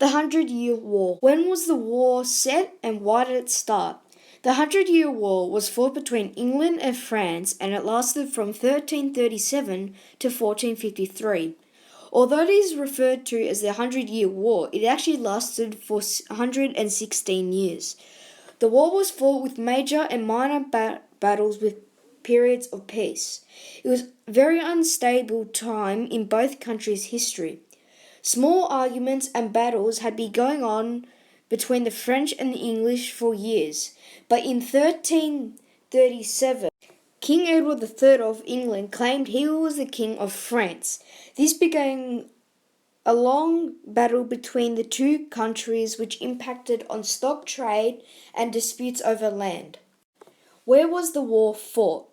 The Hundred-Year War. When was the war set and why did it start? The Hundred-Year War was fought between England and France and it lasted from 1337 to 1453. Although it is referred to as the Hundred-Year War, it actually lasted for 116 years. The war was fought with major and minor battles with periods of peace. It was a very unstable time in both countries' history. Small arguments and battles had been going on between the French and the English for years, but in 1337, King Edward III of England claimed he was the King of France. This began a long battle between the two countries which impacted on stock trade and disputes over land. Where was the war fought?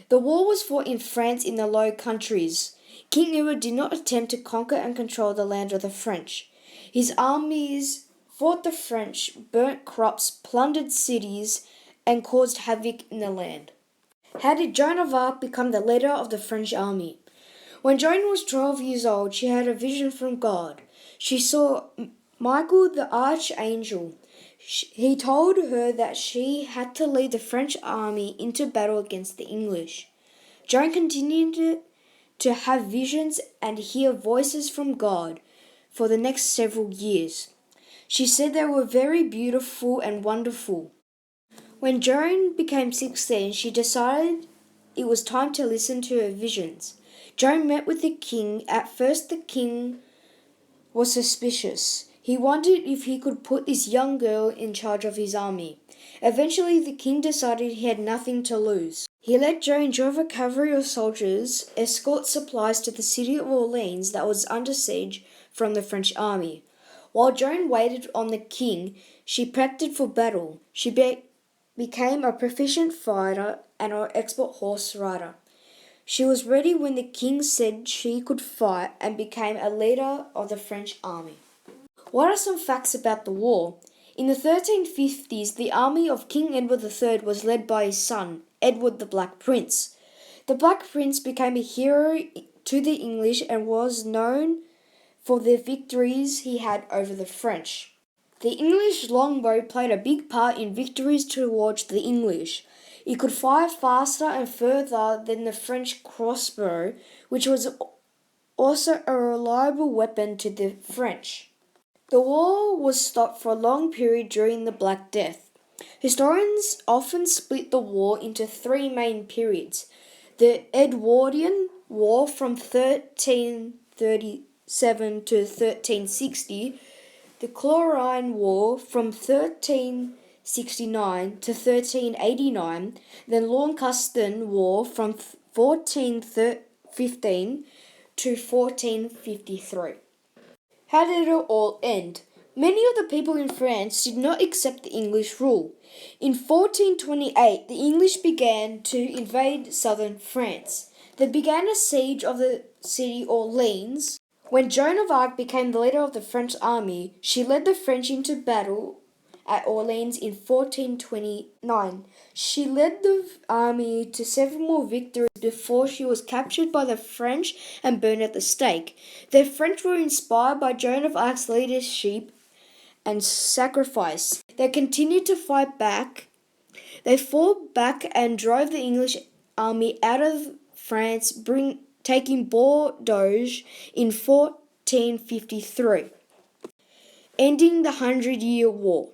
The war was fought in France in the Low Countries. King Edward did not attempt to conquer and control the land of the French. His armies fought the French, burnt crops, plundered cities, and caused havoc in the land. How did Joan of Arc become the leader of the French army? When Joan was 12 years old, she had a vision from God. She saw Michael the archangel. He told her that she had to lead the French army into battle against the English. Joan continued to have visions and hear voices from God for the next several years. She said they were very beautiful and wonderful. When Joan became 16, she decided it was time to listen to her visions. Joan met with the king. At first, the king was suspicious. He wondered if he could put this young girl in charge of his army. Eventually, the king decided he had nothing to lose. He let Joan drive a cavalry of soldiers, escort supplies to the city of Orleans that was under siege from the French army. While Joan waited on the king, she practiced for battle. She became a proficient fighter and an expert horse rider. She was ready when the king said she could fight and became a leader of the French army. What are some facts about the war? In the 1350s, the army of King Edward III was led by his son, Edward the Black Prince. The Black Prince became a hero to the English and was known for the victories he had over the French. The English longbow played a big part in victories towards the English. It could fire faster and further than the French crossbow, which was also a reliable weapon to the French. The war was stopped for a long period during the Black Death. Historians often split the war into three main periods: the Edwardian War from 1337 to 1360, the Chlorine War from 1369 to 1389, then Launceston War from 1415 to 1453. How did it all end? Many of the people in France did not accept the English rule. In 1428, the English began to invade southern France. They began a siege of the city Orleans. When Joan of Arc became the leader of the French army, she led the French into battle at Orleans in 1429. She led the army to several more victories before she was captured by the French and burned at the stake. The French were inspired by Joan of Arc's leadership and sacrifice. They continued to fight back. They fought back and drove the English army out of France, taking Bordeaux in 1453, ending the 100-Year War.